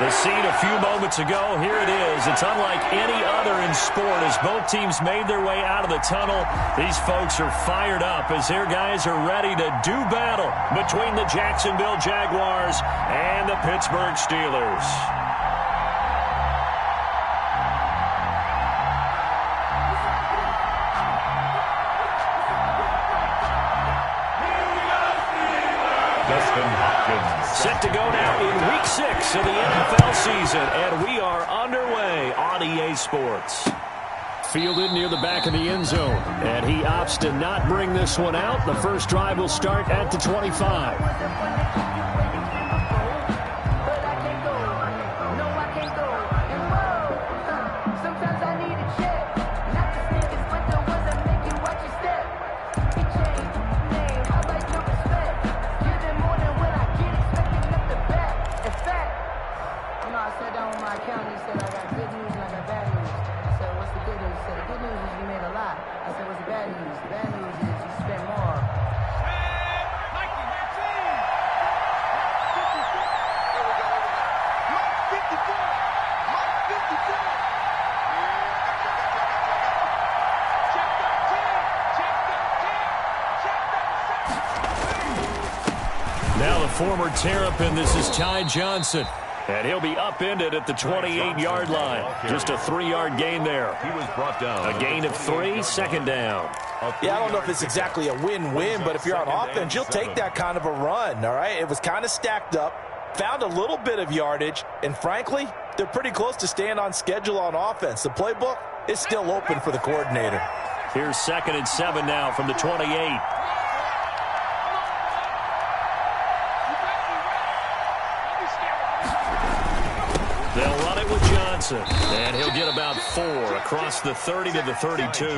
The scene a few moments ago, here it is. It's unlike any other in sport as both teams made their way out of the tunnel. These folks are fired up as their guys are ready to do battle between the Jacksonville Jaguars and the Pittsburgh Steelers. Set to go now in Week 6 of the NFL season, and we are underway on EA Sports. Fielded near the back of the end zone, and he opts to not bring this one out. The first drive will start at the 25. Now the former Terrapin, this is Ty Johnson. And he'll be upended at the 28-yard line. Just a 3-yard gain there. He was brought down. A gain of 3, second down. Yeah, I don't know if it's exactly a win-win, but if you're on offense, you'll take that kind of a run, all right? It was kind of stacked up, found a little bit of yardage, and frankly, they're pretty close to staying on schedule on offense. The playbook is still open for the coordinator. Here's 2nd and 7 now from the 28. They'll run it with Johnson, and he'll get about 4 across the 30 to the 32.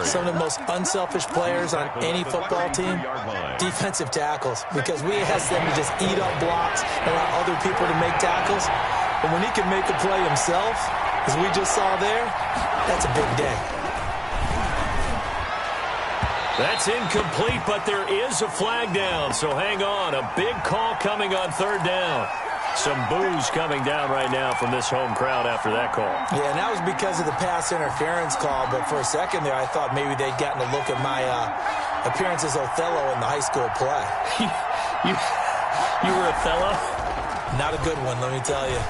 Some of the most unselfish players on any football team, defensive tackles, because we ask them to just eat up blocks and allow other people to make tackles. But when he can make a play himself, as we just saw there, that's a big day. That's incomplete, but there is a flag down, so hang on. A big call coming on 3rd down. Some boos coming down right now from this home crowd after that call. Yeah, and that was because of the pass interference call, but for a second there I thought maybe they'd gotten a look at my appearance as Othello in the high school play. You were Othello? Not a good one, let me tell you.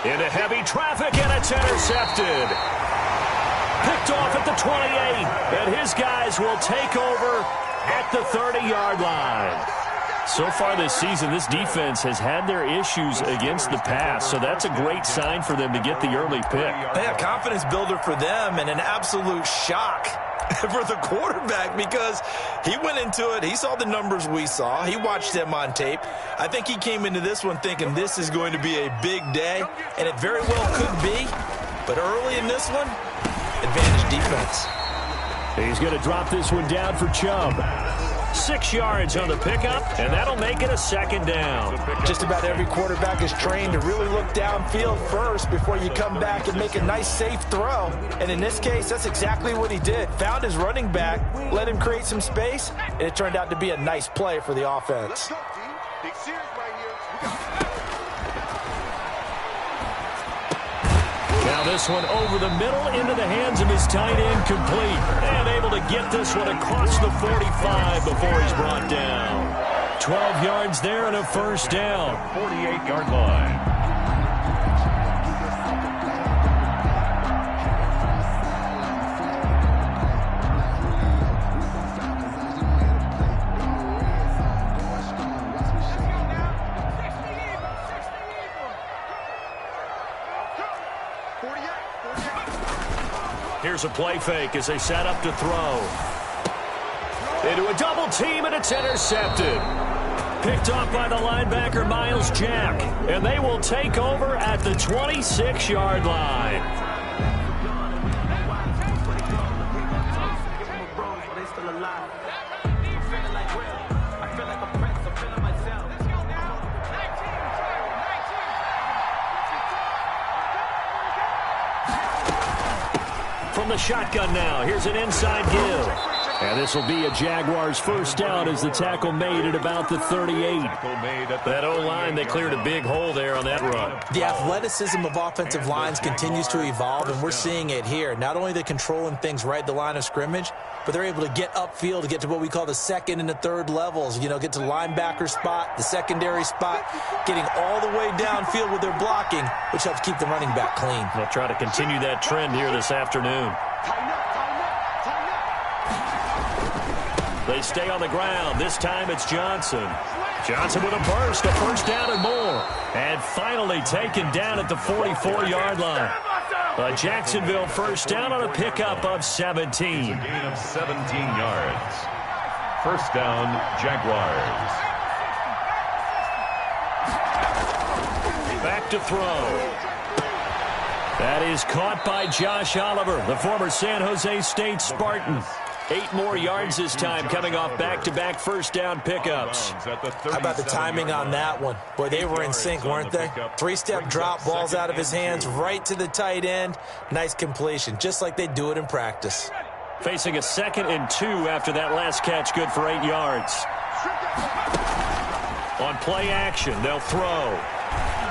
Into heavy traffic, and it's intercepted. Picked off at the 28, and his guys will take over at the 30-yard line. So far this season, this defense has had their issues against the pass, so that's a great sign for them to get the early pick. Yeah, confidence builder for them and an absolute shock for the quarterback because he went into it. He saw the numbers we saw. He watched them on tape. I think he came into this one thinking this is going to be a big day, and it very well could be. But early in this one, advantage defense. He's going to drop this one down for Chubb. 6 yards on the pickup, and that'll make it a 2nd down. Just about every quarterback is trained to really look downfield first before you come back and make a nice, safe throw. And in this case, that's exactly what he did. Found his running back, let him create some space, and it turned out to be a nice play for the offense. Now this one over the middle into the hands of his tight end, complete. And able to get this one across the 45 before he's brought down. 12 yards there and a 1st down. 48-yard line. Here's a play fake as they set up to throw. Into a double team, and it's intercepted. Picked off by the linebacker, Miles Jack. And they will take over at the 26-yard line. From the shotgun now, here's an inside give. And this will be a Jaguars first down as the tackle made at about the 38. That O-line, they cleared a big hole there on that run. The athleticism of offensive lines continues to evolve, and we're seeing it here. Not only are they controlling things right at the line of scrimmage, but they're able to get upfield to get to what we call the second and the third levels. You know, get to the linebacker spot, the secondary spot, getting all the way downfield with their blocking, which helps keep the running back clean. They'll try to continue that trend here this afternoon. They stay on the ground. This time it's Johnson. Johnson with a burst, a first down and more. And finally taken down at the 44-yard line. A Jacksonville first down on a pickup of 17. Gain of 17 yards. First down, Jaguars. Back to throw. That is caught by Josh Oliver, the former San Jose State Spartan. 8 more yards this time, coming off back-to-back first down pickups. How about the timing on that one? Boy, they were in sync, weren't they? 3-step drop, balls out of his hands, right to the tight end. Nice completion, just like they do it in practice. Facing a 2nd and 2 after that last catch, good for 8 yards. On play action, they'll throw.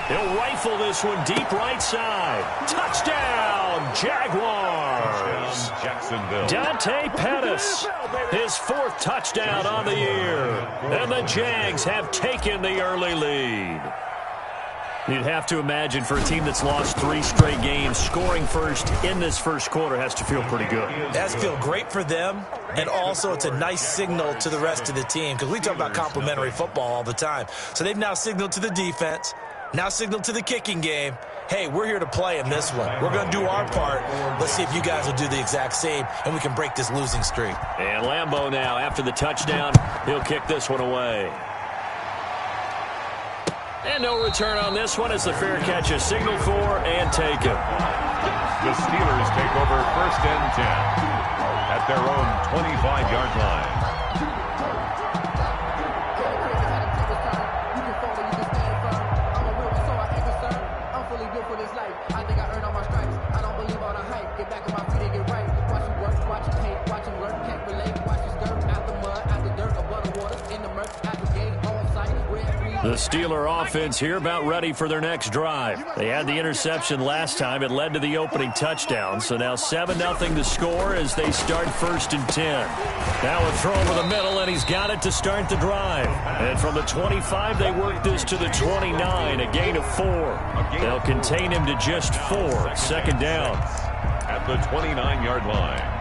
He'll rifle this one deep right side. Touchdown, Jaguars. Jacksonville. Dante Pettis, his 4th touchdown on the year. And the Jags have taken the early lead. You'd have to imagine for a team that's lost 3 straight games, scoring first in this first quarter has to feel pretty good. That's feel great for them, and also it's a nice signal to the rest of the team, because we talk about complimentary football all the time. So they've now signaled to the defense, now signaled to the kicking game, hey, we're here to play in this one. We're going to do our part. Let's see if you guys will do the exact same, and we can break this losing streak. And Lambeau now, after the touchdown, he'll kick this one away. And no return on this one as the fair catch is signaled for and taken. The Steelers take over first and 10 at their own 25-yard line. The Steeler offense here about ready for their next drive. They had the interception last time. It led to the opening touchdown. So now 7-0 to score as they start first and 10. Now a throw over the middle, and he's got it to start the drive. And from the 25, they work this to the 29, a gain of 4. They'll contain him to just 4. Second down. At the 29-yard line.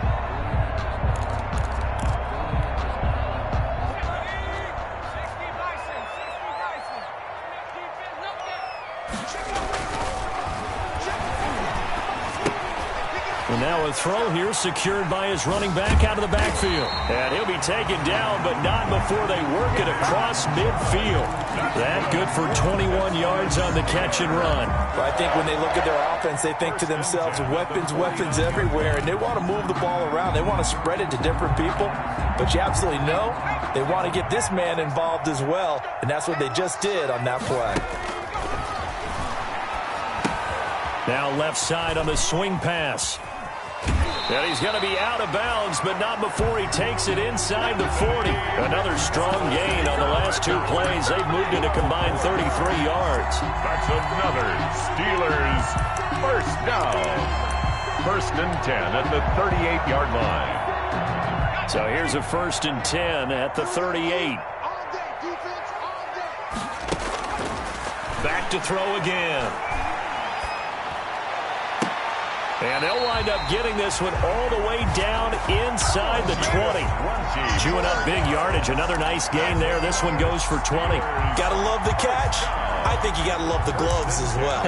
And now a throw here secured by his running back out of the backfield. And he'll be taken down, but not before they work it across midfield. That good for 21 yards on the catch and run. But I think when they look at their offense, they think to themselves, weapons, weapons everywhere, and they want to move the ball around. They want to spread it to different people. But you absolutely know they want to get this man involved as well, and that's what they just did on that play. Now left side on the swing pass. And he's going to be out of bounds, but not before he takes it inside the 40. Another strong gain on the last 2 plays. They've moved it a combined 33 yards. That's another Steelers first down. First and 10 at the 38-yard line. So here's a first and 10 at the 38. Back to throw again. And they'll wind up getting this one all the way down inside the 20. Chewing up big yardage. Another nice gain there. This one goes for 20. Gotta love the catch. I think you gotta love the gloves as well.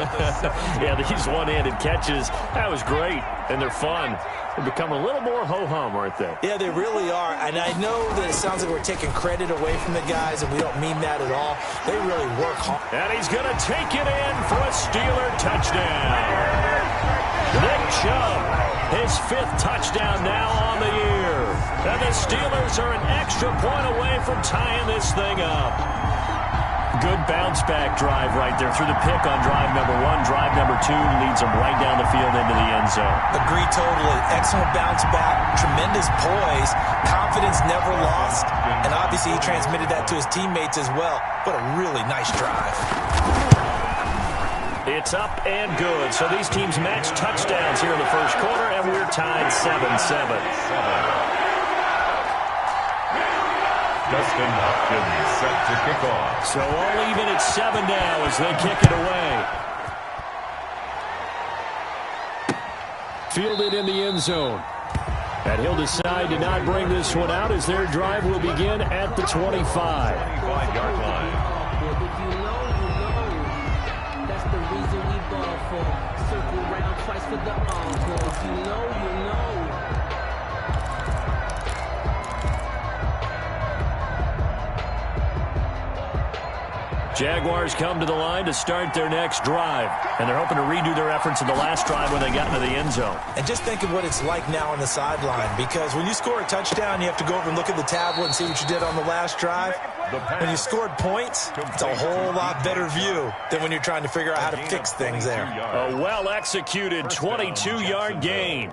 Yeah, these one-handed catches, that was great. And they're fun. They become a little more ho-hum, aren't they? Yeah, they really are. And I know that it sounds like we're taking credit away from the guys, and we don't mean that at all. They really work hard. And he's going to take it in for a Steeler touchdown. Nick Chubb, his 5th touchdown now on the year. And the Steelers are an extra point away from tying this thing up. Good bounce-back drive right there through the pick on drive number 1. Drive number 2 leads them right down the field into the end zone. Agree totally. Excellent bounce back, tremendous poise, confidence fast. And obviously he transmitted that to his teammates as well. What a really nice drive. It's up and good. So these teams match touchdowns here in the first quarter, and we're tied 7-7. Dustin Hopkins set to kick off. So all even at 7 now as they kick it away. Fielded in the end zone. And he'll decide to not bring this one out as their drive will begin at the 25. 25-yard line. If you know, that's the reason we ball for. Circle round twice for the encore. If you know, you know. Jaguars come to the line to start their next drive. And they're hoping to redo their efforts in the last drive when they got into the end zone. And just think of what it's like now on the sideline, because when you score a touchdown, you have to go over and look at the tablet and see what you did on the last drive. When you scored points, it's a whole lot better view than when you're trying to figure out how to fix things there. A well-executed 22-yard gain.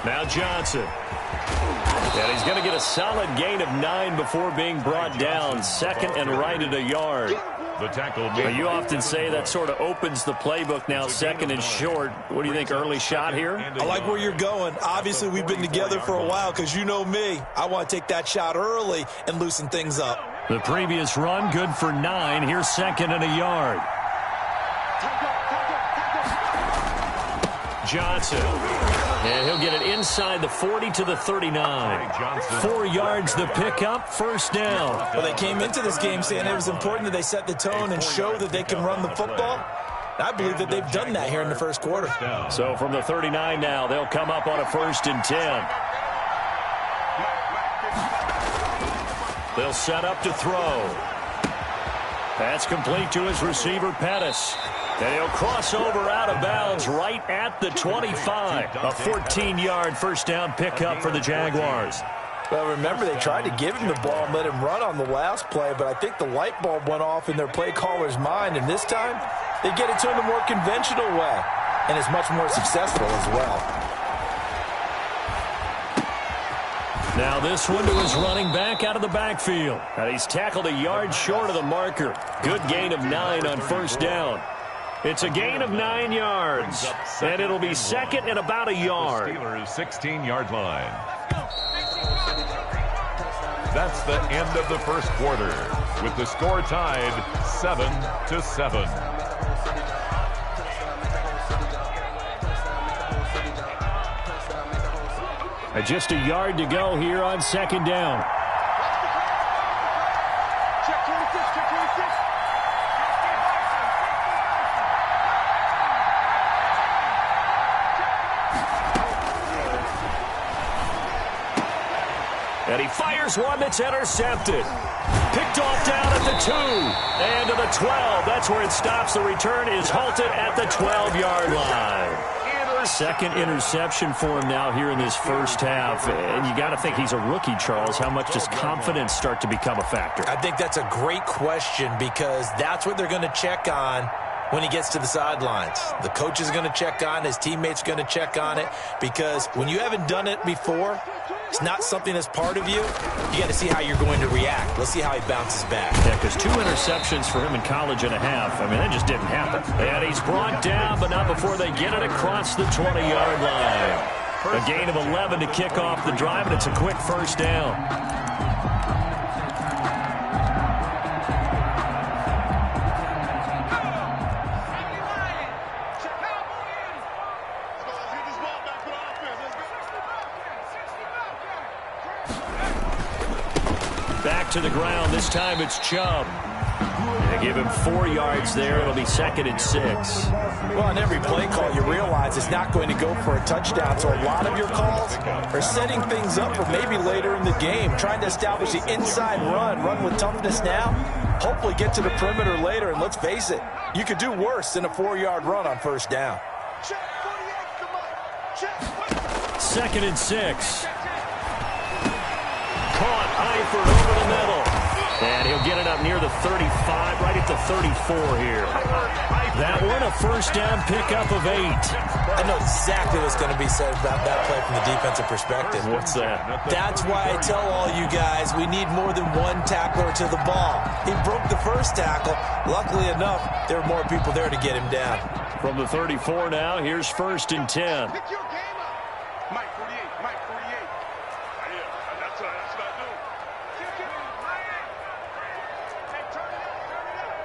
Now Johnson. And he's going to get a solid gain of 9 before being brought down. Second and right at a yard. The tackle. You often say that sort of opens the playbook now, second and short. What do you think, early shot here? I like where you're going. Obviously, we've been together for a while because you know me. I want to take that shot early and loosen things up. The previous run, good for 9. Here's second and a yard. Johnson. And he'll get it inside the 40 to the 39. 4 yards the pickup, first down. Well, they came into this game saying it was important that they set the tone and show that they can run the football. I believe that they've done that here in the first quarter. So from the 39 now, they'll come up on a 1st and 10. They'll set up to throw. Pass complete to his receiver, Pettis. And he'll cross over out of bounds right at the 25. A 14-yard first down pickup for the Jaguars. Well, remember, they tried to give him the ball and let him run on the last play, but I think the light bulb went off in their play caller's mind, and this time they get it to him the more conventional way, and it's much more successful as well. Now this one to his running back out of the backfield. And he's tackled a yard short of the marker. Good gain of 9 on first down. It's a gain of 9 yards, and it'll be second and about a yard. Steelers' 16-yard line. That's the end of the first quarter, with the score tied 7-7. Just a yard to go here on second down. And he fires one that's intercepted. Picked off down at the 2. And to the 12. That's where it stops. The return is halted at the 12-yard line. Second interception for him now here in this first half. And you got to think he's a rookie, Charles. How much does confidence start to become a factor? I think that's a great question because that's what they're going to check on when he gets to the sidelines. The coach is going to check on it. His teammates are going to check on it because when you haven't done it before, it's not something that's part of you. You got to see how you're going to react. Let's see how he bounces back. Yeah, because 2 interceptions for him in college and a half. I mean, that just didn't happen. And he's brought down, but not before they get it across the 20-yard line. A gain of 11 to kick off the drive, and it's a quick first down. Back to the ground. This time it's Chubb. They give him 4 yards there. It'll be second and 6. Well, on every play call, you realize it's not going to go for a touchdown. So a lot of your calls are setting things up for maybe later in the game, trying to establish the inside run with toughness now. hopefully get to the perimeter later. And let's face it, you could do worse than a 4-yard run on first down. 2nd and 6. Caught Eifert over the middle. And he'll get it up near the 35, right at the 34 here. That one, a first down pickup of 8. I know exactly what's going to be said about that play from the defensive perspective. What's that? That's why I tell all you guys we need more than one tackler to the ball. He broke the first tackle. Luckily enough, there were more people there to get him down. From the 34 now, here's 1st and 10. Pick your game up. Mike 48, Mike 48. That's what I do. Hey, turn it up, turn it up.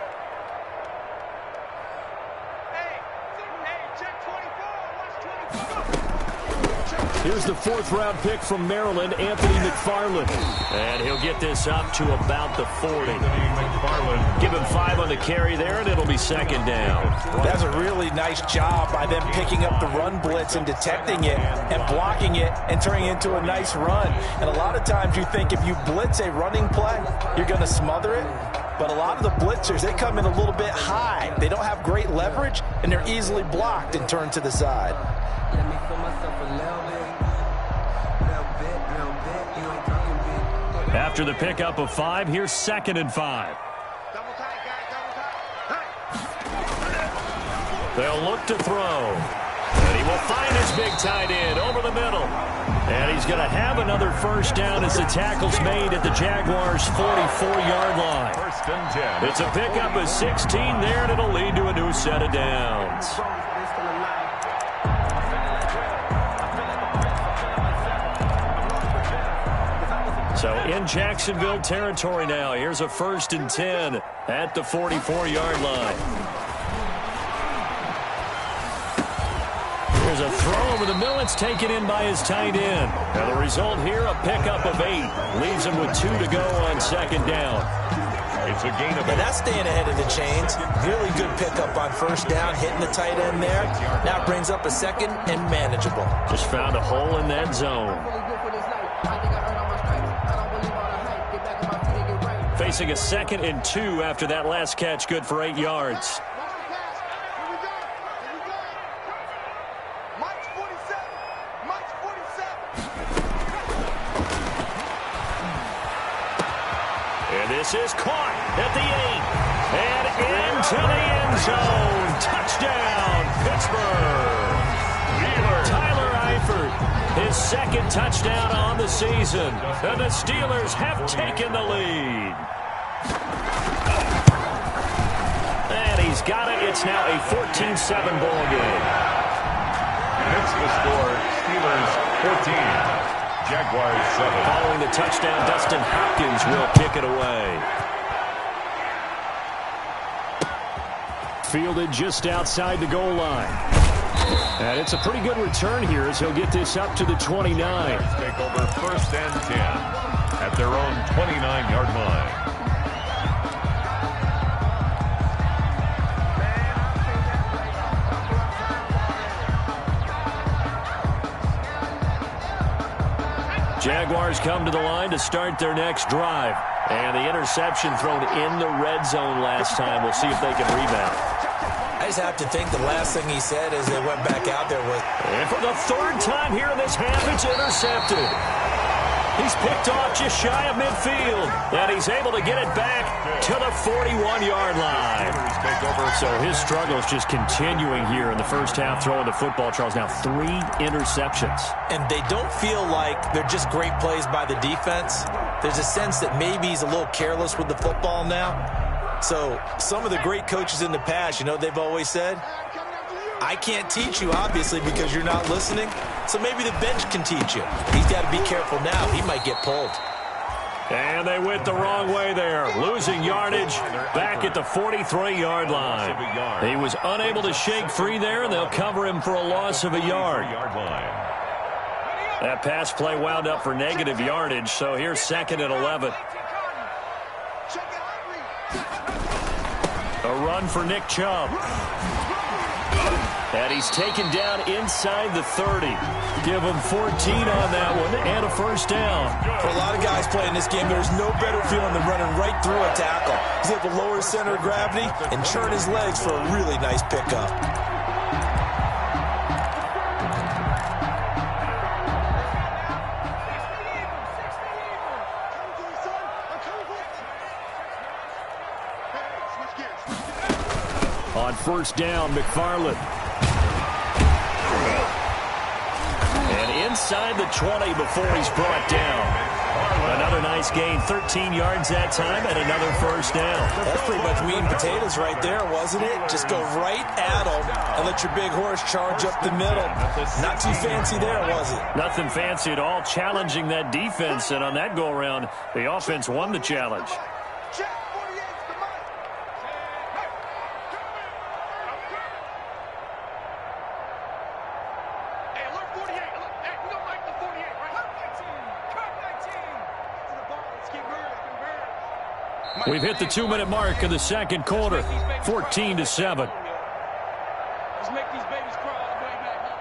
Hey, check 24. Watch 24. Here's the 4th-round pick from Maryland, Anthony McFarland. And he'll get this up to about the 40. Give him 5 on the carry there, and it'll be 2nd down. That's a really nice job by them picking up the run blitz and detecting it and blocking it and turning it into a nice run. And a lot of times you think if you blitz a running play, you're going to smother it. But a lot of the blitzers, they come in a little bit high. They don't have great leverage, and they're easily blocked and turned to the side. Let me feel myself a little bit. You ain't talking big. After the pickup of 5, here's 2nd and 5. Double tight, guys, double tight. Hey. They'll look to throw. And he will find his big tight end over the middle. And he's going to have another first down as the tackle's made at the Jaguars' 44-yard line. 1st and 10. It's a pickup of 16 there, and it'll lead to a new set of downs. So in Jacksonville territory now. Here's a 1st and 10 at the 44-yard line. Here's a throw over the middle. It's taken in by his tight end. And the result here, a pickup of 8. Leaves him with 2 to go on 2nd down. It's a gain of 8. And that's staying ahead of the chains. Really good pickup on first down, hitting the tight end there. Now brings up a 2nd and manageable. Just found a hole in that zone. Facing a 2nd and 2 after that last catch, good for 8 yards. Mike's 47. Mike's 47. And this is caught at the 8. And into the end zone. Touchdown, Pittsburgh. Tyler Eifert, his 2nd touchdown on the season. And the Steelers have taken the lead. And he's got it. It's now a 14-7 ball game. That's the score. Steelers 14. Jaguars 7. Following the touchdown, Dustin Hopkins will kick it away. Fielded just outside the goal line. And it's a pretty good return here as he'll get this up to the 29. Take over 1st and 10 at their own 29-yard line. Jaguars come to the line to start their next drive. And the interception thrown in the red zone last time. We'll see if they can rebound. I just have to think the last thing he said as they went back out there was... And for the 3rd time here in this half, it's intercepted. He's picked off just shy of midfield. And he's able to get it back to the 41-yard line. So his struggles just continuing here in the first half throwing the football. Charles, now 3 interceptions. And they don't feel like they're just great plays by the defense. There's a sense that maybe he's a little careless with the football now. So some of the great coaches in the past, you know, they've always said, I can't teach you, obviously, because you're not listening. So maybe the bench can teach you. He's got to be careful now. He might get pulled. And they went the wrong way there, losing yardage back at the 43-yard line. He was unable to shake free there, and they'll cover him for a loss of a yard. That pass play wound up for negative yardage, so here's 2nd and 11. A run for Nick Chubb. And he's taken down inside the 30. Give him 14 on that one and a first down. For a lot of guys playing this game, there's no better feeling than running right through a tackle. He's able to lower his center of gravity and turn his legs for a really nice pickup. On first down, McFarland. And inside the 20 before he's brought down. Another nice gain, 13 yards that time, and another first down. That's pretty much meat and potatoes right there, wasn't it? Just go right at him and let your big horse charge up the middle. Not too fancy there, was it? Nothing fancy at all, challenging that defense, and on that go-around, the offense won the challenge. We've hit the 2-minute mark of the second quarter, 14-7. Let's make these babies crawl all the way back home.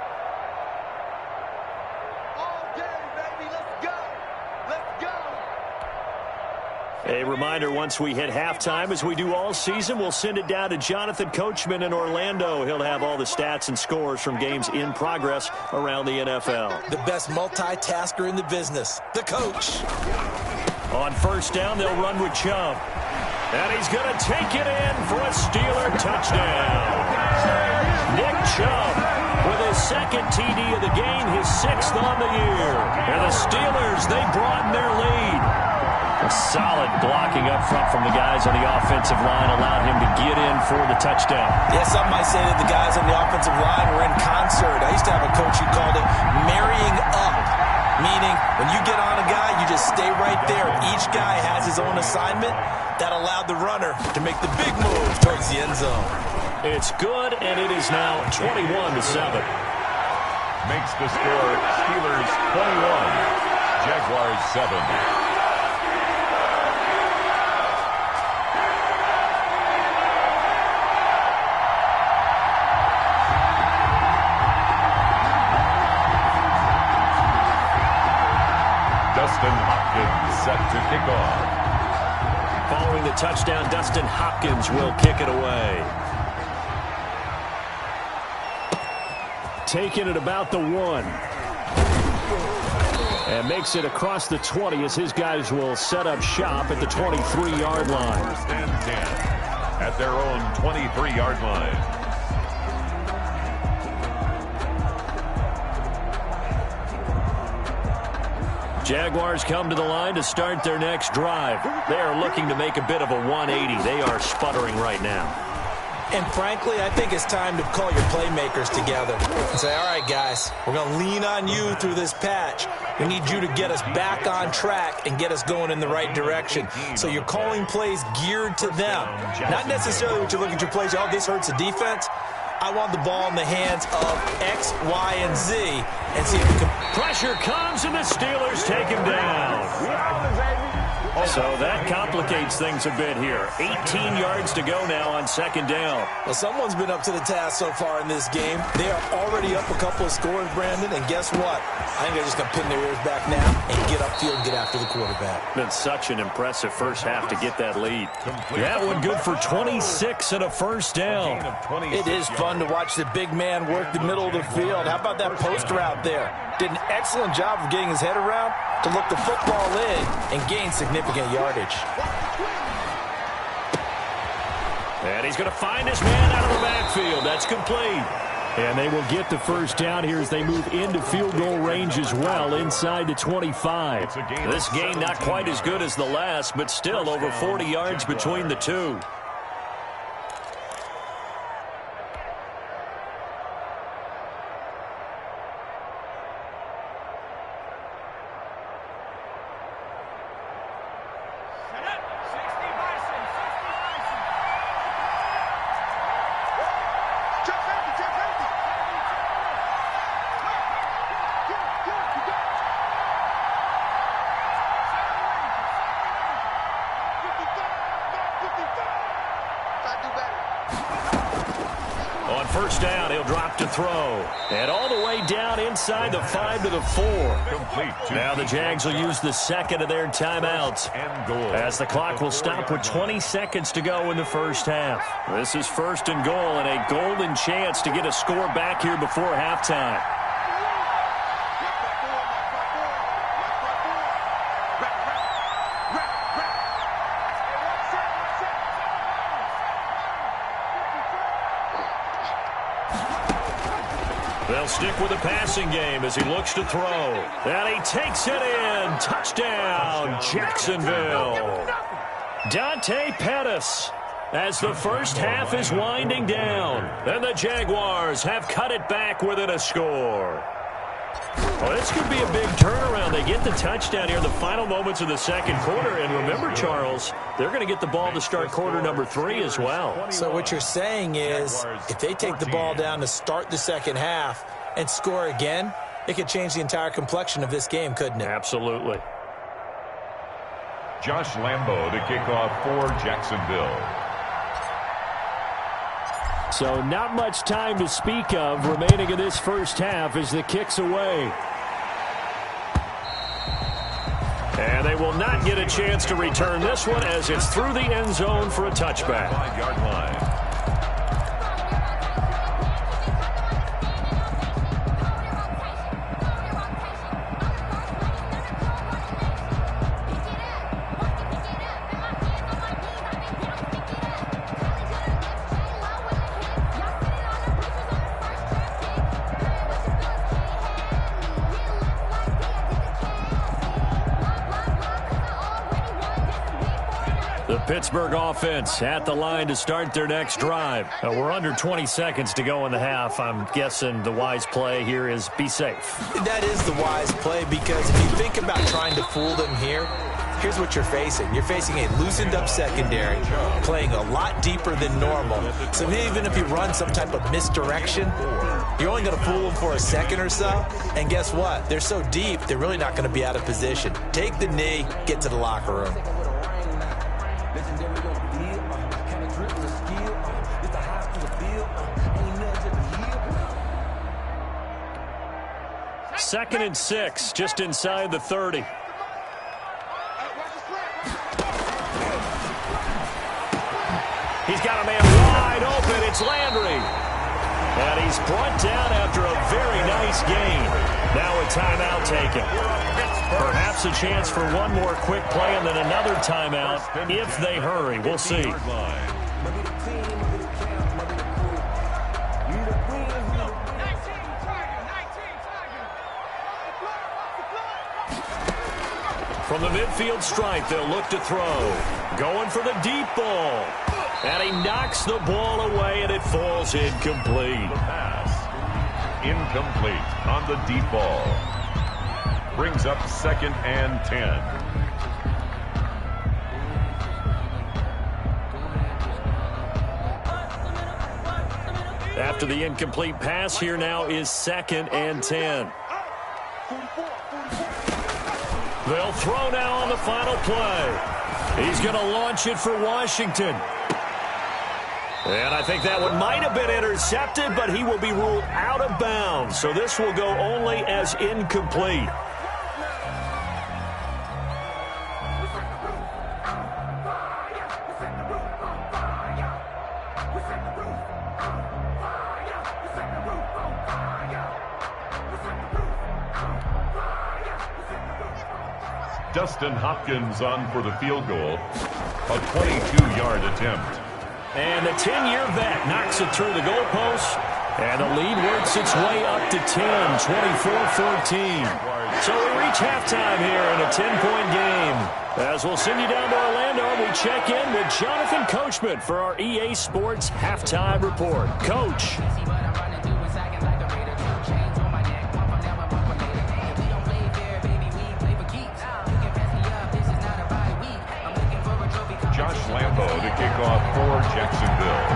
All day, baby. Let's go. Let's go. A reminder, once we hit halftime, as we do all season, we'll send it down to Jonathan Coachman in Orlando. He'll have all the stats and scores from games in progress around the NFL. The best multitasker in the business, the coach. On first down, they'll run with Chubb. And he's going to take it in for a Steeler touchdown. Nick Chubb with his second TD of the game, his 6th on the year. And the Steelers, they broaden their lead. A solid blocking up front from the guys on the offensive line allowed him to get in for the touchdown. Yeah, some might say that the guys on the offensive line were in concert. I used to have a coach who called it marrying up. Meaning, when you get on a guy, you just stay right there. Each guy has his own assignment. That allowed the runner to make the big move towards the end zone. It's good, and it is now 21-7. Makes the score Steelers 21, Jaguars 7. Dustin Hopkins set to kick off. Following the touchdown, Dustin Hopkins will kick it away. Taking it about the 1. And makes it across the 20 as his guys will set up shop at the 23-yard line. First and 10 at their own 23-yard line. Jaguars come to the line to start their next drive. They are looking to make a bit of a 180. They are sputtering right now. And frankly, I think it's time to call your playmakers together and say, all right, guys, we're going to lean on you through this patch. We need you to get us back on track and get us going in the right direction. So you're calling plays geared to them. Not necessarily what you look at your plays, oh, this hurts the defense. I want the ball in the hands of X, Y, and Z and see if we can. Pressure comes, and the Steelers take him down. So that complicates things a bit here. 18 yards to go now on second down. Well, someone's been up to the task so far in this game. They are already up a couple of scores, Brandon, and guess what? I think they're just going to pin their ears back now and get upfield and get after the quarterback. Been such an impressive first half to get that lead. That one good for 26 and a first down. It is fun to watch the big man work the middle of the field. How about that post route there? Did an excellent job of getting his head around to look the football in and gain significant yardage. And he's going to find his man out of the backfield. That's complete. And they will get the first down here as they move into field goal range as well, inside the 25. This game not quite as good as the last, but still over 40 yards between the two. first down, he'll drop to throw. And all the way down inside the 5 to the 4. Complete. Now the Jags will use the second of their timeouts And goal. as the clock will stop with 20 seconds to go in the first half. This is first and goal and a golden chance to get a score back here before halftime. They'll stick with the passing game as he looks to throw. And he takes it in. Touchdown, Jacksonville. Dante Pettis as the first half is winding down. And the Jaguars have cut it back within a score. Well, this could be a big turnaround. They get the touchdown here in the final moments of the second quarter. And remember, Charles, they're going to get the ball to start quarter number 3 as well. So what you're saying is if they take the ball down to start the second half and score again, it could change the entire complexion of this game, couldn't it? Absolutely. Josh Lambo to kick off for Jacksonville. So not much time to speak of remaining in this first half as the kick's away. And they will not get a chance to return this one as it's through the end zone for a touchback. 5-yard line. Pittsburgh offense at the line to start their next drive. We're under 20 seconds to go in the half. I'm guessing the wise play here is be safe. That is the wise play because if you think about trying to fool them here, here's what you're facing. You're facing a loosened up secondary, playing a lot deeper than normal. So even if you run some type of misdirection, you're only going to fool them for a second or so. And guess what? They're so deep, they're really not going to be out of position. Take the knee, get to the locker room. Second and 6, just inside the 30. He's got a man wide open. It's Landry. And he's brought down after a very nice gain. Now a timeout taken. Perhaps a chance for one more quick play and then another timeout if they hurry. We'll see. From the midfield stripe, they'll look to throw. Going for the deep ball. And he knocks the ball away, and it falls incomplete. The pass. Incomplete on the deep ball. Brings up 2nd and 10. After the incomplete pass, here now is 2nd and 10. They'll throw now on the final play. He's going to launch it for Washington. And I think that one might have been intercepted, but he will be ruled out of bounds. So this will go only as incomplete. Dustin Hopkins on for the field goal. A 22-yard attempt. And the 10-year vet knocks it through the goalpost. And the lead works its way up to 10, 24-14. So we reach halftime here in a 10-point game. As we'll send you down to Orlando, we check in with Jonathan Coachman for our EA Sports Halftime Report. Coach. Josh Lambo to kick off for Jacksonville.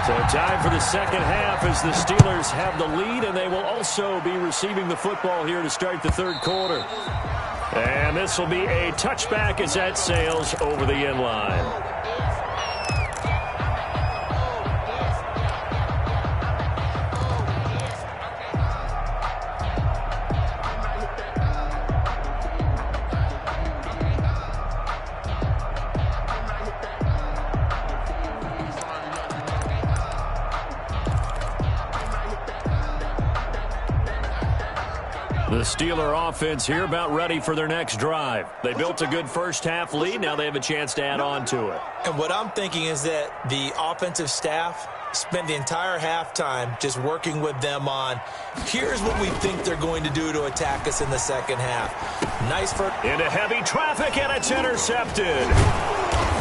So time for the second half as the Steelers have the lead, and they will also be receiving the football here to start the third quarter. And this will be a touchback as that sails over the end line. The Steeler offense here about ready for their next drive. They built a good first-half lead. Now they have a chance to add on to it. And what I'm thinking is that the offensive staff spent the entire halftime just working with them on, here's what we think they're going to do to attack us in the second half. Nice for... Into heavy traffic, and it's intercepted.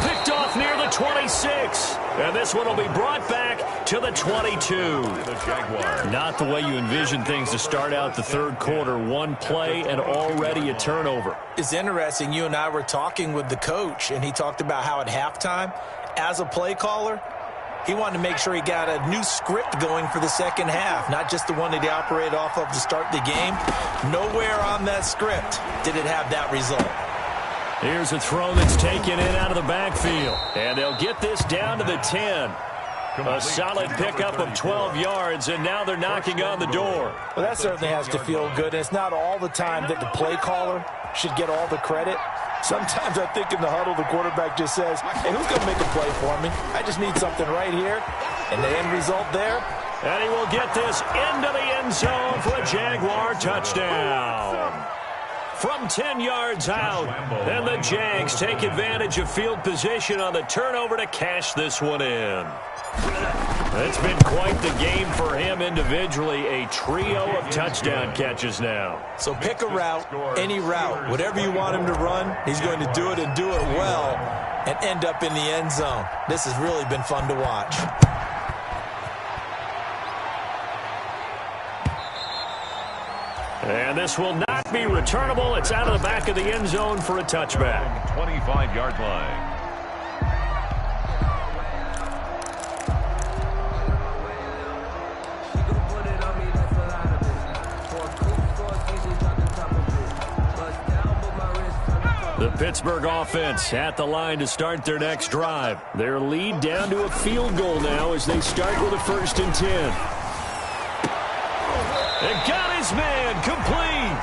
Picked off near the 26. And this one will be brought back to the 22. The Jaguars. Not the way you envision things to start out the third quarter. One play and already a turnover. It's interesting. You and I were talking with the coach, and he talked about how at halftime, as a play caller, he wanted to make sure he got a new script going for the second half, not just the one that he operated off of to start the game. Nowhere on that script did it have that result. Here's a throw that's taken in out of the backfield. And they'll get this down to the 10. A solid pickup of 12 yards, and now they're knocking on the door. Well, that certainly has to feel good. And it's not all the time that the play caller should get all the credit. Sometimes I think in the huddle, the quarterback just says, hey, who's going to make a play for me? I just need something right here. And the end result there. And he will get this into the end zone for a Jaguar touchdown. From 10 yards out, and the Jags take advantage of field position on the turnover to cash this one in. It's been quite the game for him individually, a trio of touchdown catches now. So pick a route, any route, whatever you want him to run, he's going to do it and do it well and end up in the end zone. This has really been fun to watch. And this will not be returnable. It's out of the back of the end zone for a touchback. 25-yard line. The Pittsburgh offense at the line to start their next drive. Their lead down to a field goal now as they start with a 1st and 10. And got his man complete.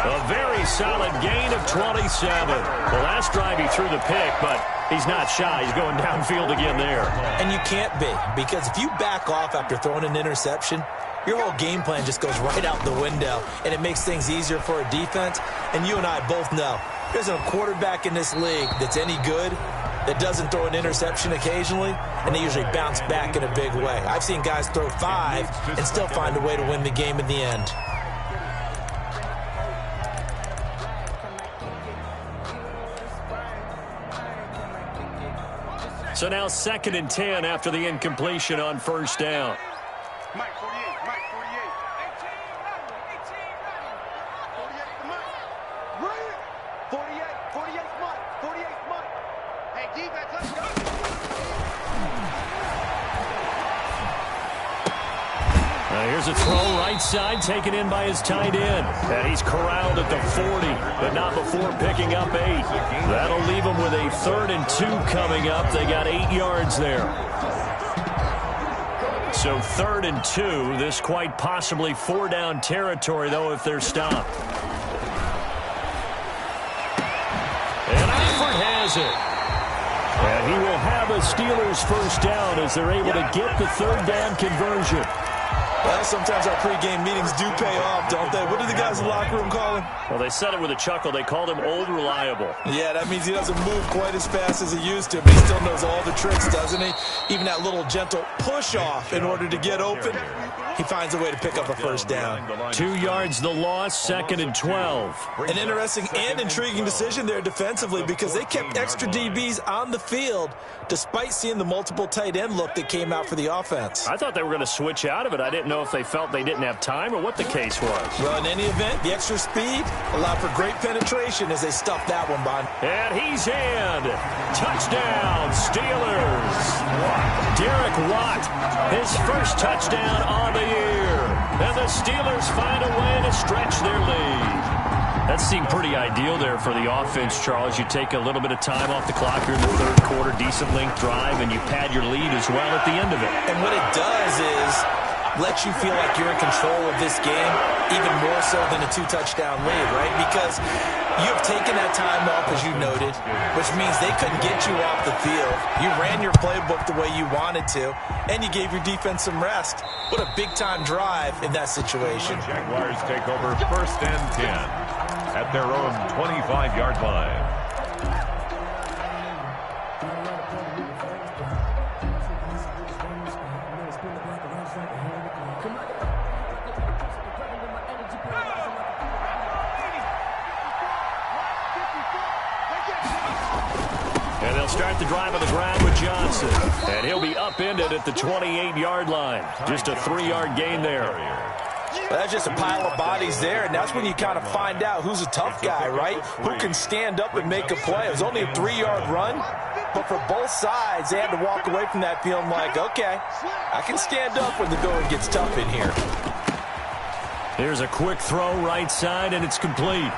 A very solid gain of 27. The last drive he threw the pick, but he's not shy. He's going downfield again there. And you can't be, because if you back off after throwing an interception, your whole game plan just goes right out the window, and it makes things easier for a defense. And you and I both know there's a quarterback in this league that's any good that doesn't throw an interception occasionally, and they usually bounce back in a big way. I've seen guys throw 5 and still find a way to win the game in the end. So now 2nd and 10 after the incompletion on 1st down. Mike 48, Mike 48. 48, Mike. Hey, defense, let's go. Here's a throw right side taken in by his tight end. And he's corralled at the 40, but not before picking up 8. That'll leave him with a 3rd and 2 coming up. They got 8 yards there. So 3rd and 2. This quite possibly 4-down territory, though, if they're stopped. And Alford has it. And he will have a Steelers 1st down as they're able to get the 3rd down conversion. Well, sometimes our pregame meetings do pay off, don't they? What do the guys in the locker room call him? Well, they said it with a chuckle. They called him Old Reliable. Yeah, that means he doesn't move quite as fast as he used to, but he still knows all the tricks, doesn't he? Even that little gentle push-off in order to get open, he finds a way to pick up a 1st down. 2 yards the loss, 2nd and 12. An interesting and intriguing decision there defensively because they kept extra DBs on the field despite seeing the multiple tight end look that came out for the offense. I thought they were going to switch out of it. I didn't know if they felt they didn't have time or what the case was. Well, in any event, the extra speed allowed for great penetration as they stuffed that one, Bond. And he's in. Touchdown, Steelers. Derek Watt, his 1st touchdown on the year. And the Steelers find a way to stretch their lead. That seemed pretty ideal there for the offense, Charles. You take a little bit of time off the clock here in the 3rd quarter, decent length drive, and you pad your lead as well at the end of it. And what it does is lets you feel like you're in control of this game even more so than a 2-touchdown lead, right? Because you have taken that time off, as you noted, which means they couldn't get you off the field. You ran your playbook the way you wanted to, and you gave your defense some rest. What a big-time drive in that situation. The Jaguars take over 1st and 10 at their own 25-yard line. And they'll start the drive on the ground with Johnson. And he'll be upended at the 28-yard line. Just a 3-yard gain there. Well, that's just a pile of bodies there, and that's when you kind of find out who's a tough guy, right? Who can stand up and make a play. It was only a 3-yard run, but for both sides, they had to walk away from that feeling like, okay, I can stand up when the going gets tough in here. Here's a quick throw right side, and it's complete.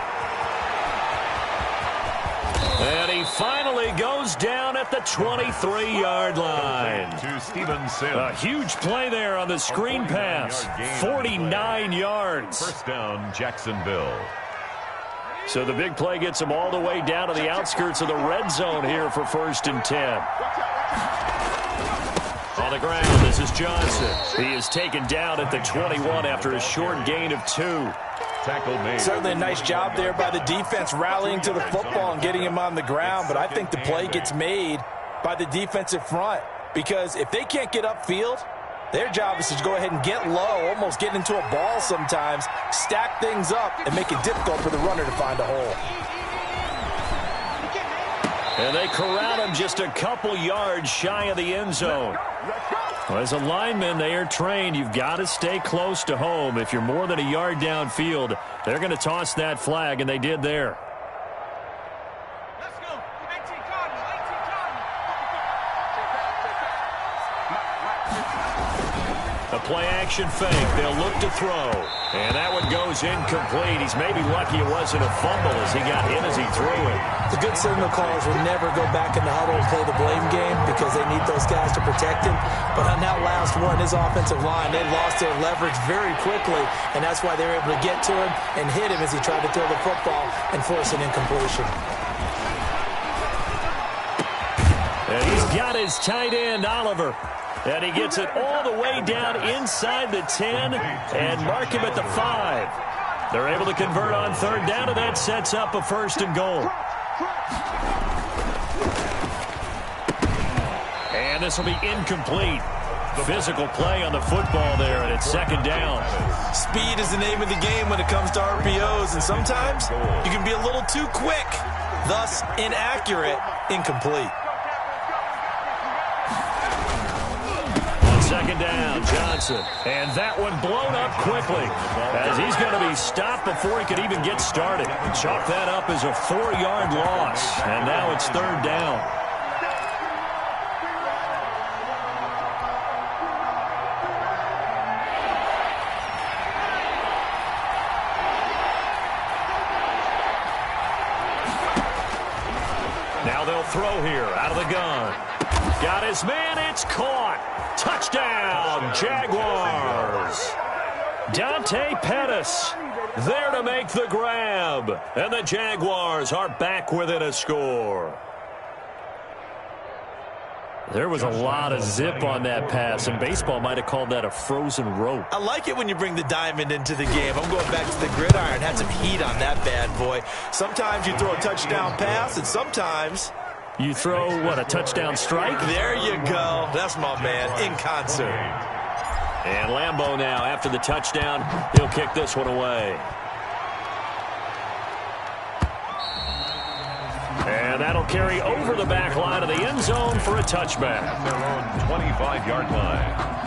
And he finally goes down at the 23-yard line. To Stevenson. A huge play there on the screen pass. 49 yards. 1st down, Jacksonville. So the big play gets him all the way down to the outskirts of the red zone here for 1st and 10. On the ground, this is Johnson. He is taken down at the 21 after a short gain of 2. Tackle made. Certainly a nice job there by the defense rallying to the football and getting him on the ground, but I think the play gets made by the defensive front because if they can't get upfield, their job is to go ahead and get low, almost get into a ball sometimes, stack things up, and make it difficult for the runner to find a hole. And they corral him just a couple yards shy of the end zone. Well, as a lineman, they are trained. You've got to stay close to home. If you're more than a yard downfield, they're going to toss that flag, and they did there. Let's go. 18 Cardinals. 18 Cardinals. A play-action fake. They'll look to throw. And that one goes incomplete. He's maybe lucky it wasn't a fumble as he got hit as he threw it. The good signal callers will never go back in the huddle and play the blame game because they need those guys to protect him. But on that last one, his offensive line, they lost their leverage very quickly, and that's why they were able to get to him and hit him as he tried to throw the football and force an incompletion. And he's got his tight end, Oliver. And he gets it all the way down inside the 10 and mark him at the 5. They're able to convert on 3rd down, and that sets up a 1st and goal. And this will be incomplete. Physical play on the football there, and it's 2nd down. Speed is the name of the game when it comes to RPOs, and sometimes you can be a little too quick, thus inaccurate, incomplete. 2nd down, Johnson. And that one blown up quickly as he's going to be stopped before he could even get started. Chalk that up as a 4-yard loss. And now it's 3rd down. Now they'll throw here out of the gun. Got his man, it's caught. Touchdown, Jaguars. Dante Pettis there to make the grab. And the Jaguars are back within a score. There was a lot of zip on that pass, and baseball might have called that a frozen rope. I like it when you bring the diamond into the game. I'm going back to the gridiron. Had some heat on that bad boy. Sometimes you throw a touchdown pass, and sometimes you throw, what, a touchdown strike? There you go. That's my man, in concert. And Lambeau now, after the touchdown, he'll kick this one away. And that'll carry over the back line of the end zone for a touchback. At their own 25-yard line.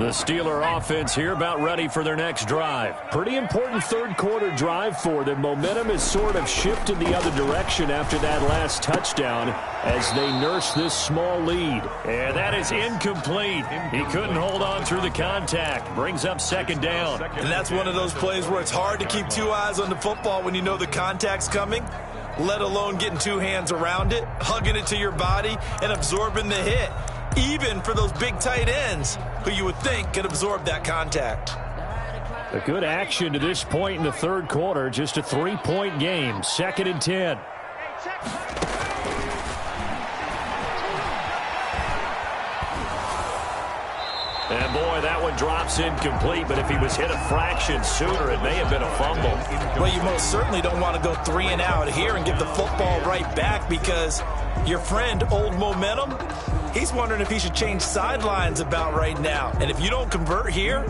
The Steeler offense here about ready for their next drive. Pretty important third quarter drive for them. Momentum has sort of shifted the other direction after that last touchdown as they nurse this small lead. And that is incomplete. He couldn't hold on through the contact. Brings up second down. And that's one of those plays where it's hard to keep two eyes on the football when you know the contact's coming, let alone getting two hands around it, hugging it to your body, and absorbing the hit. Even for those big tight ends who you would think could absorb that contact. A good action to this point in the third quarter. Just a 3-point game. 2nd and 10. And boy, that one drops incomplete, but if he was hit a fraction sooner, it may have been a fumble. Well, you most certainly don't want to go 3 and out here and give the football right back, because your friend, Old Momentum, he's wondering if he should change sidelines about right now. And if you don't convert here,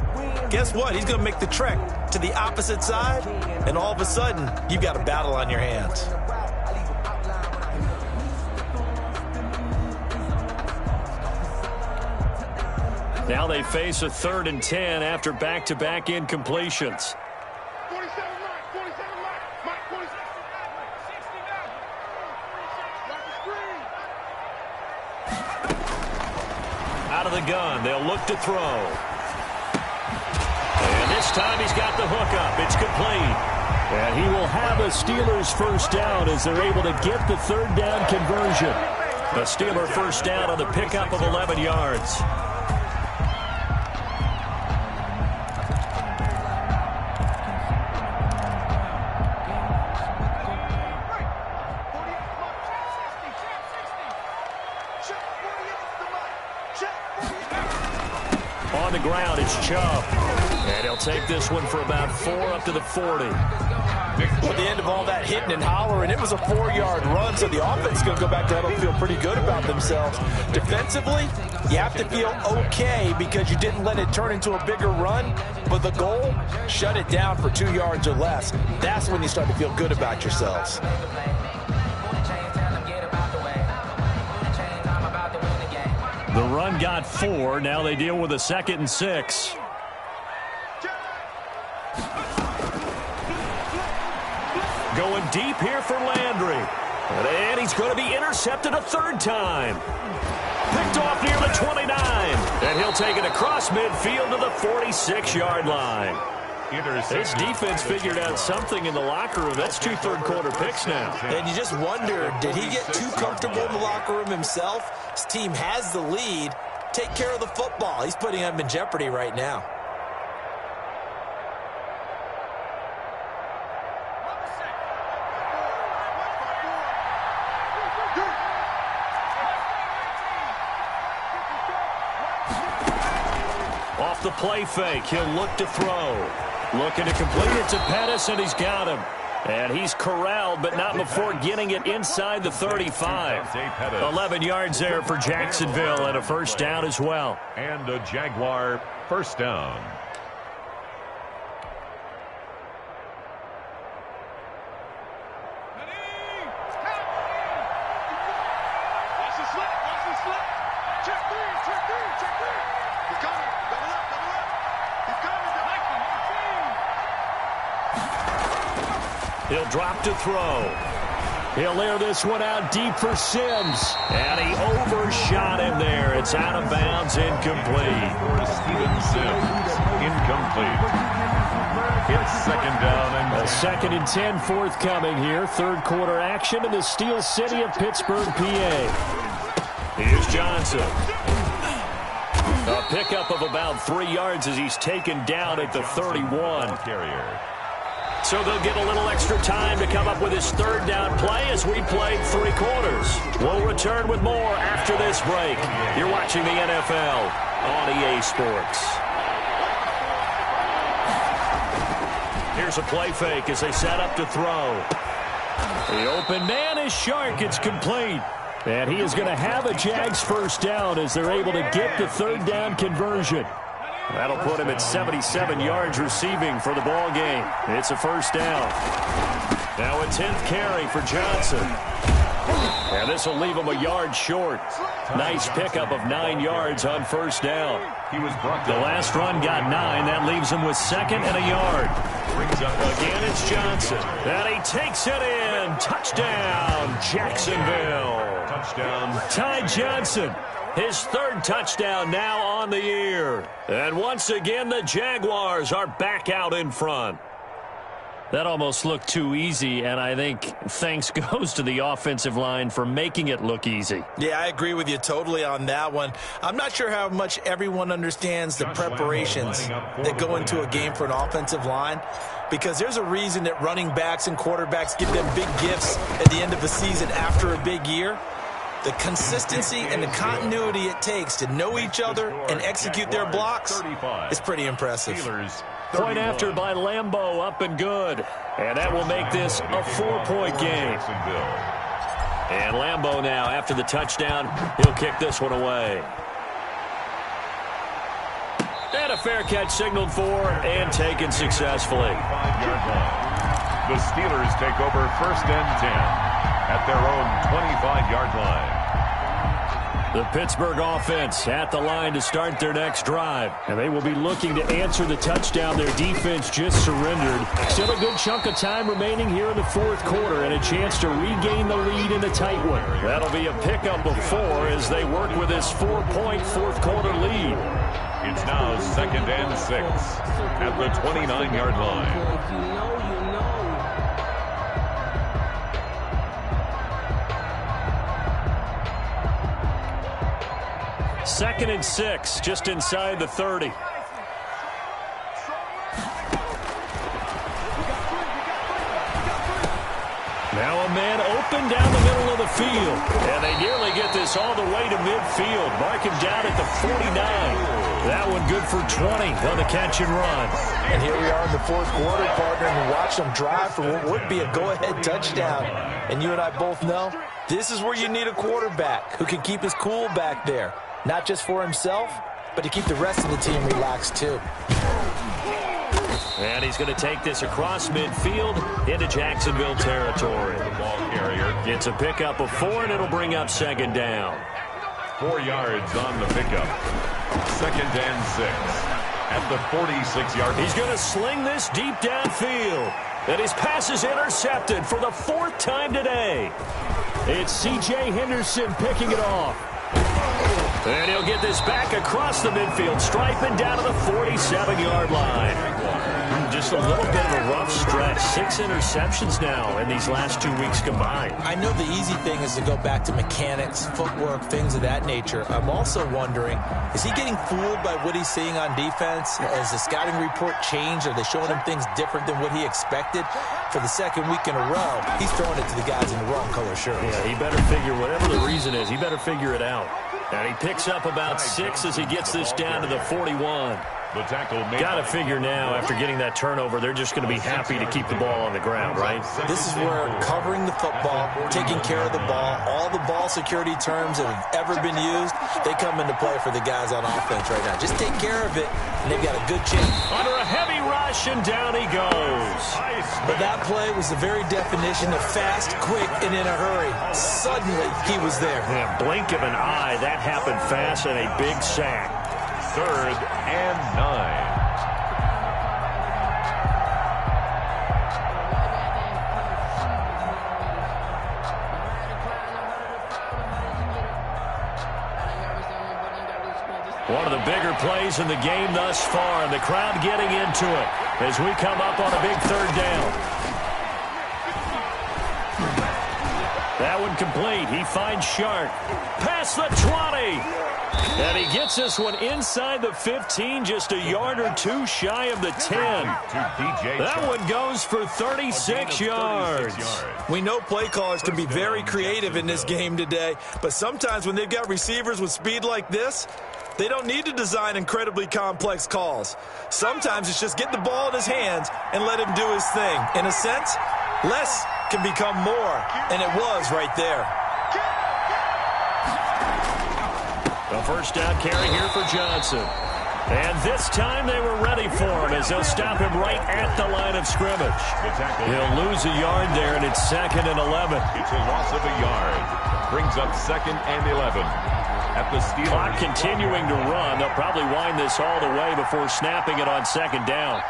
guess what? He's going to make the trek to the opposite side, and all of a sudden, you've got a battle on your hands. Now they face a 3rd and 10 after back-to-back incompletions. 47 Mike, 47 Mike, 47 Watch the screen. Out of the gun, they'll look to throw. And this time he's got the hook up. It's complete. And he will have a Steelers first down as they're able to get the 3rd down conversion. A Steeler first down on the pickup of 11 yards. On the ground, it's Chubb. And he'll take this one for about 4 up to the 40. At the end of all that hitting and hollering, it was a 4-yard run, so the offense is going to go back to huddle and feel pretty good about themselves. Defensively, you have to feel okay because you didn't let it turn into a bigger run, but the goal, shut it down for 2 yards or less. That's when you start to feel good about yourselves. The run got 4. Now they deal with a 2nd and 6. Going deep here for Landry. And he's going to be intercepted a 3rd time. Picked off near the 29. And he'll take it across midfield to the 46-yard line. This defense figured out something in the locker room. That's 2 third-quarter picks now. And you just wonder, did he get too comfortable in the locker room himself? His team has the lead. Take care of the football. He's putting them in jeopardy right now. Off the play fake, he'll look to throw. Looking to complete it to Pettis, and he's got him. And he's corralled, but not before getting it inside the 35. 11 yards there for Jacksonville, and a first down as well. And a Jaguar first down. Watch the slip, watch the slip. Check 3, check 3, check 3. He's coming, double up, double up. He's coming, double up. He'll drop to throw. He'll air this one out deep for Sims. And he overshot him there. It's out of bounds, incomplete. For Steven Sims, incomplete. It's 2nd down and A 2nd and 10 forthcoming here. Third quarter action in the Steel City of Pittsburgh, PA. Here's Johnson. A pickup of about 3 yards as he's taken down at the 31. carrier. So they'll get a little extra time to come up with his 3rd down play as we played 3 quarters. We'll return with more after this break. You're watching the NFL on EA Sports. Here's a play fake as they set up to throw. The open man is Shark. It's complete. And he is going to have a Jags first down as they're able to get the 3rd down conversion. That'll put him at 77 yards receiving for the ball game. It's a first down. Now a 10th carry for Johnson. And this will leave him a yard short. Nice pickup of 9 yards on first down. He was brought The down. last run got 9. That leaves him with 2nd and a yard. Brings up Again, it's Johnson. And he takes it in. Touchdown, Jacksonville. touchdown. Ty Johnson, his 3rd touchdown now on the year. And once again, the Jaguars are back out in front. That almost looked too easy, and I think thanks goes to the offensive line for making it look easy. Yeah, I agree with you totally on that one. I'm not sure how much everyone understands the preparations that go into a game for an offensive line, because there's a reason that running backs and quarterbacks get them big gifts at the end of the season after a big year. The consistency and the continuity it takes to know each other and execute their blocks is pretty impressive. Steelers, Point after by Lambeau, up and good. And that will make this a 4-point game. Jacksonville. And Lambeau now, after the touchdown, he'll kick this one away. And a fair catch signaled for and taken successfully. 5-yard line. The Steelers take over 1st and 10 at their own 25-yard line. The Pittsburgh offense at the line to start their next drive. And they will be looking to answer the touchdown their defense just surrendered. Still a good chunk of time remaining here in the 4th quarter and a chance to regain the lead in a tight one. That'll be a pickup of 4 as they work with this 4-point 4th quarter lead. It's now 2nd and 6 at the 29-yard line. You know. 2nd and 6, just inside the 30. Now a man open down the middle of the field. And they nearly get this all the way to midfield. Mark him down at the 49. That one good for 20 on the catch and run. And here we are in the 4th quarter, partner, and we watch them drive for what would be a go-ahead touchdown. And you and I both know this is where you need a quarterback who can keep his cool back there. Not just for himself, but to keep the rest of the team relaxed too. And he's going to take this across midfield into Jacksonville territory. The ball carrier. It's a pickup of 4, and it'll bring up 2nd down. 4 yards on the pickup. 2nd and 6 at the 46-yard line. He's going to sling this deep downfield. And his pass is intercepted for the 4th time today. It's C.J. Henderson picking it off. And he'll get this back across the midfield, striping down to the 47-yard line. Just a little bit of a rough stretch. 6 interceptions now in these last 2 weeks combined. I know the easy thing is to go back to mechanics, footwork, things of that nature. I'm also wondering, is he getting fooled by what he's seeing on defense? Has the scouting report changed? Are they showing him things different than what he expected? For the 2nd week in a row, he's throwing it to the guys in the wrong color shirts. Yeah, he better figure, whatever the reason is, he better figure it out. And he picks up about 6 as he gets this down to the 41. The tackle made. Got to figure now, after getting that turnover, they're just going to be happy to keep the ball on the ground, right? This is where covering the football, taking care of the ball, all the ball security terms that have ever been used, they come into play for the guys on offense right now. Just take care of it, and they've got a good chance. Under a heavy rush, and down he goes. But that play was the very definition of fast, quick, and in a hurry. Suddenly, he was there. Yeah, blink of an eye, that happened fast, and a big sack. 3rd and 9. One of the bigger plays in the game thus far, and the crowd getting into it as we come up on a big 3rd down. That one complete. He finds Shark. Past the 20. And he gets this one inside the 15, just a yard or 2 shy of the 10. That one goes for 36 yards. We know play callers can be very creative in this game today, but sometimes when they've got receivers with speed like this, they don't need to design incredibly complex calls. Sometimes it's just get the ball in his hands and let him do his thing. In a sense, less can become more, and it was right there. A first down carry here for Johnson. And this time they were ready for him as they'll stop him right at the line of scrimmage. He'll lose a yard there, and it's 2nd and 11. It's a loss of a yard. Brings up 2nd and 11 at the Steelers. Clock continuing to run. They'll probably wind this all the way before snapping it on 2nd down.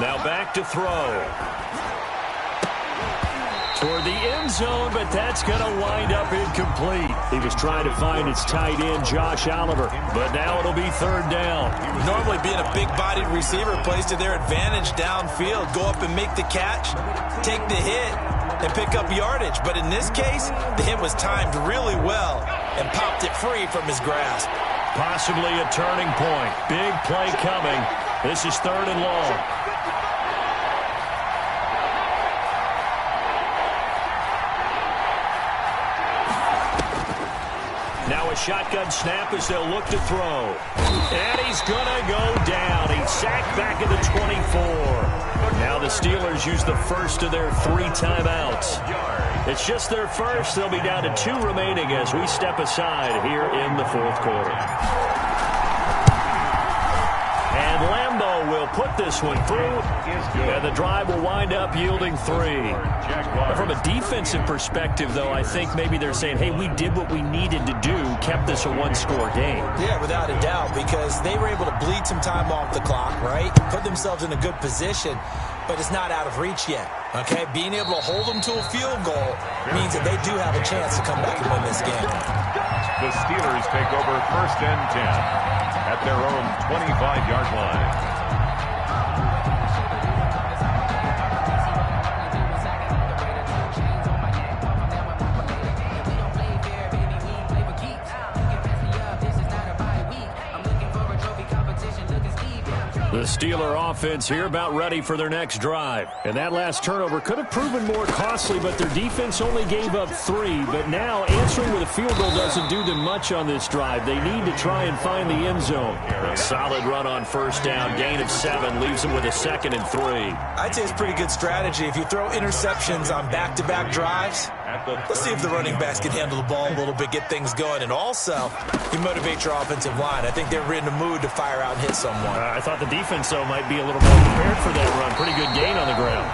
Now back to throw. Toward the end zone, but that's going to wind up incomplete. He was trying to find his tight end, Josh Oliver, but now it'll be 3rd down. Normally being a big-bodied receiver plays to their advantage downfield. Go up and make the catch, take the hit, and pick up yardage. But in this case, the hit was timed really well and popped it free from his grasp. Possibly a turning point. Big play coming. This is 3rd and long. Now a shotgun snap as they'll look to throw. And he's going to go down. He's sacked back at the 24. Now the Steelers use the first of their 3 timeouts. It's just their first. They'll be down to 2 remaining as we step aside here in the 4th quarter. And Lambeau will put this one through, and the drive will wind up yielding 3. From a defensive perspective, though, I think maybe they're saying, hey, we did what we needed to do, kept this a 1-score game. Yeah, without a doubt, because they were able to bleed some time off the clock, right? Put themselves in a good position, but it's not out of reach yet, okay? Being able to hold them to a field goal means that they do have a chance to come back and win this game. The Steelers take over 1st and 10 at their own 25-yard line. The Steeler offense here about ready for their next drive. And that last turnover could have proven more costly, but their defense only gave up 3. But now answering with a field goal doesn't do them much on this drive. They need to try and find the end zone. A solid run on 1st down. Gain of 7 leaves them with a 2nd and 3. I'd say it's pretty good strategy. If you throw interceptions on back-to-back drives, let's see if the running backs can handle the ball a little bit, get things going. And also, you motivate your offensive line. I think they're in the mood to fire out and hit someone. I thought the defense, though, might be a little more prepared for that run. Pretty good gain on the ground.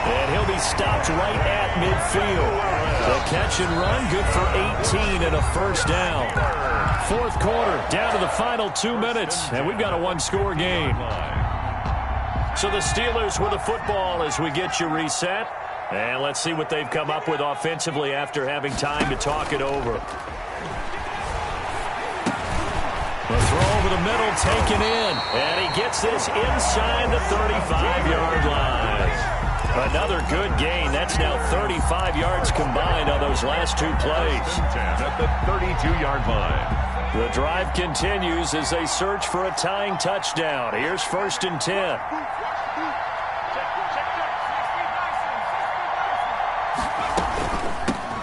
And he'll be stopped right at midfield. The catch and run, good for 18 and a 1st down. 4th quarter, down to the final 2 minutes, and we've got a 1-score game. So the Steelers with the football as we get you reset. And let's see what they've come up with offensively after having time to talk it over. The throw over the middle taken in. And he gets this inside the 35-yard line. Another good gain. That's now 35 yards combined on those last 2 plays. At the 32-yard line. The drive continues as they search for a tying touchdown. Here's 1st and 10.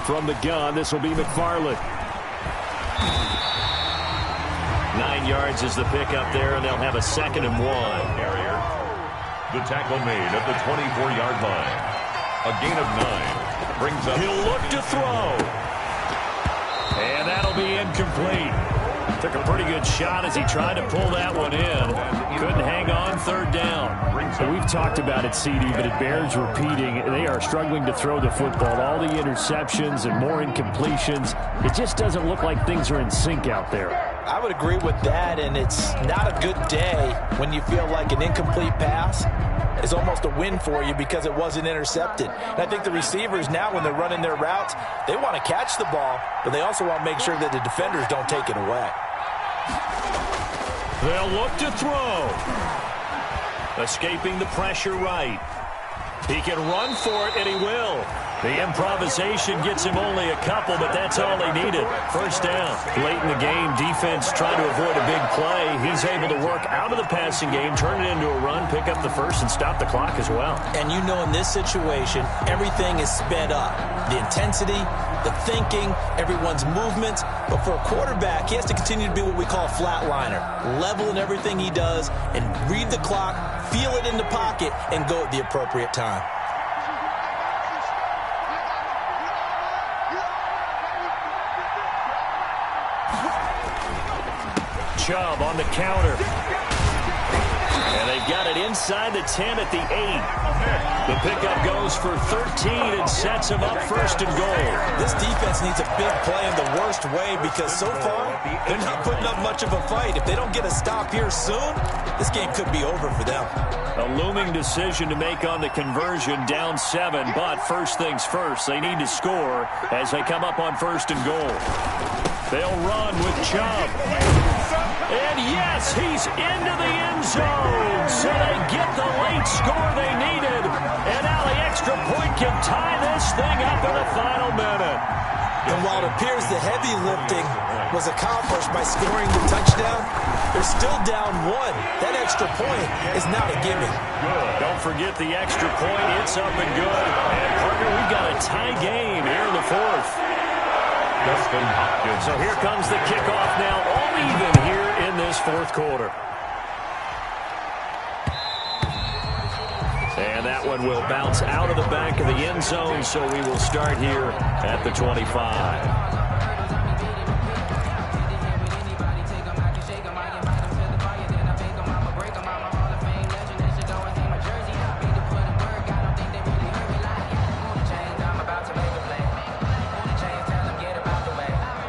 From the gun, this will be McFarland. 9 yards is the pickup there, and they'll have a 2nd and 1. Carrier. The tackle made at the 24-yard line. A gain of 9. Brings up. He'll look to throw. And that'll be incomplete. Took a pretty good shot as he tried to pull that one in. Couldn't hang on 3rd down. So we've talked about it, CD, but it bears repeating. They are struggling to throw the football. All the interceptions and more incompletions. It just doesn't look like things are in sync out there. I would agree with that, and it's not a good day when you feel like an incomplete pass is almost a win for you because it wasn't intercepted. And I think the receivers now, when they're running their routes, they want to catch the ball, but they also want to make sure that the defenders don't take it away. They'll look to throw. Escaping the pressure right. He can run for it, and he will. The improvisation gets him only a couple, but that's all he needed. 1st down. Late in the game, defense trying to avoid a big play. He's able to work out of the passing game, turn it into a run, pick up the 1st, and stop the clock as well. And you know in this situation, everything is sped up. The intensity, the thinking, everyone's movements. But for a quarterback, he has to continue to be what we call a flatliner. Level in everything he does and read the clock, feel it in the pocket, and go at the appropriate time. Chubb on the counter. And they've They've got it inside the 10 at the 8. The pickup goes for 13 and sets them up first and goal. This defense needs a big play in the worst way because so far they're not putting up much of a fight. If they don't get a stop here soon, this game could be over for them. A looming decision to make on the conversion, down 7, but first things first, they need to score as they come up on first and goal. They'll run with Chubb. And yes, he's into the end zone, so they get the late score they needed. And now the extra point can tie this thing up in the final minute. And while it appears the heavy lifting was accomplished by scoring the touchdown, they're still down 1. That extra point is not a gimme. Don't forget the extra point. It's up and good. And, partner, we've got a tie game here in the 4th. Dustin Hopkins. So here comes the kickoff now, all even here in this 4th quarter. And that one will bounce out of the back of the end zone, so we will start here at the 25.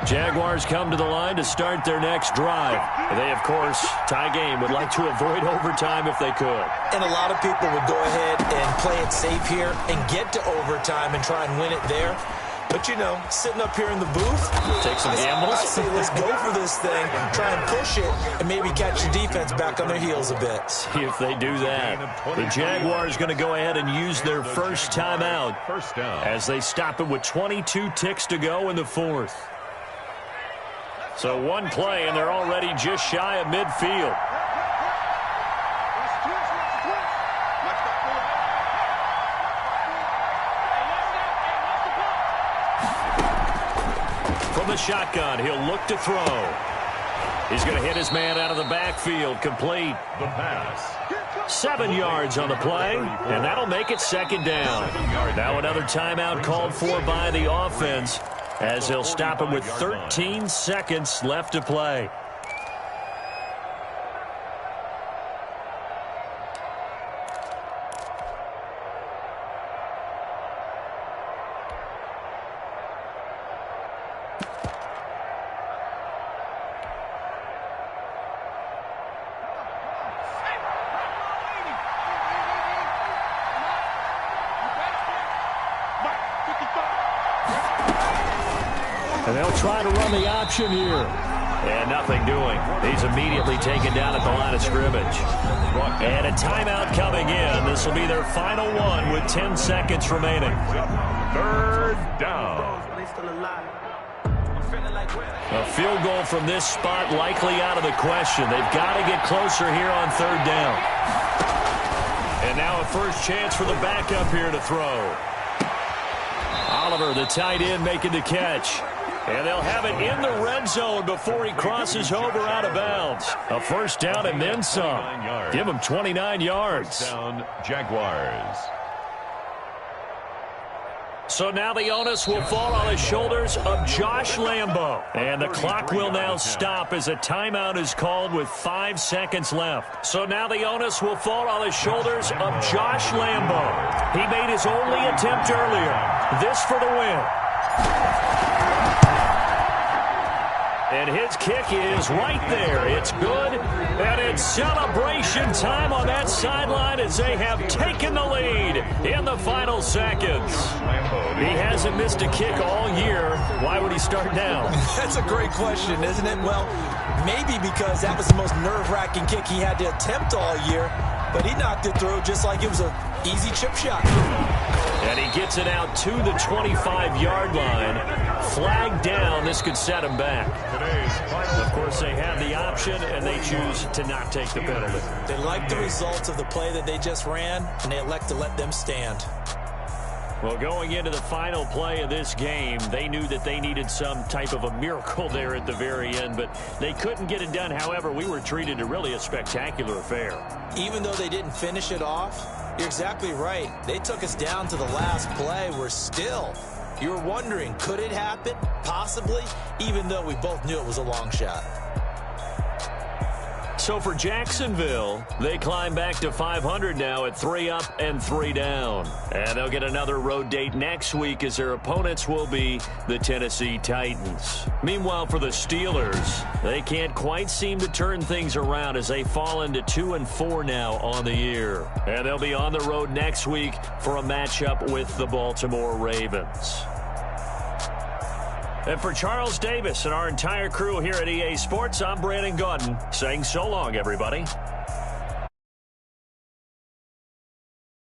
Jaguars come to the line to start their next drive. They, of course, tie game, would like to avoid overtime if they could. And a lot of people would go ahead and play it safe here and get to overtime and try and win it there. But, you know, sitting up here in the booth, take some gambles. I say let's go for this thing, try and push it, and maybe catch the defense back on their heels a bit. See if they do that. The Jaguars going to go ahead and use their first timeout as they stop it with 22 ticks to go in the 4th. So one play, and they're already just shy of midfield. From the shotgun, he'll look to throw. He's going to hit his man out of the backfield, complete. The pass. 7 yards on the play, and that'll make it second down. Now another timeout called for by the offense, as they'll stop him with 13 seconds left to play. And they'll try to run the option here. And nothing doing. He's immediately taken down at the line of scrimmage. And a timeout coming in. This will be their final one with 10 seconds remaining. 3rd down. A field goal from this spot likely out of the question. They've got to get closer here on 3rd down. And now a first chance for the backup here to throw. Oliver, the tight end, making the catch. And they'll have it in the red zone before he crosses over out of bounds. A first down and then some. Give him 29 yards. First down, Jaguars. So now the onus will fall on the shoulders of Josh Lambo. And the clock will now stop as a timeout is called with 5 seconds left. So now the onus will fall on the shoulders of Josh Lambo. He made his only attempt earlier. This for the win. And his kick is right there. It's good. And it's celebration time on that sideline as they have taken the lead in the final seconds. He hasn't missed a kick all year. Why would he start now? That's a great question, isn't it? Well, maybe because that was the most nerve-wracking kick he had to attempt all year. But he knocked it through just like it was an easy chip shot. And he gets it out to the 25-yard line. Flag down. This could set him back. Of course, they have the option, and they choose to not take the penalty. They like the results of the play that they just ran, and they elect to let them stand. Well, going into the final play of this game, they knew that they needed some type of a miracle there at the very end, but they couldn't get it done. However, we were treated to really a spectacular affair. Even though they didn't finish it off, you're exactly right. They took us down to the last play. We're still, you were wondering, could it happen? Possibly, even though we both knew it was a long shot. So for Jacksonville, they climb back to 500 now at 3 up and 3 down. And they'll get another road date next week as their opponents will be the Tennessee Titans. Meanwhile, for the Steelers, they can't quite seem to turn things around as they fall into 2-4 now on the year. And they'll be on the road next week for a matchup with the Baltimore Ravens. And for Charles Davis and our entire crew here at EA Sports, I'm Brandon Gaudin saying so long, everybody.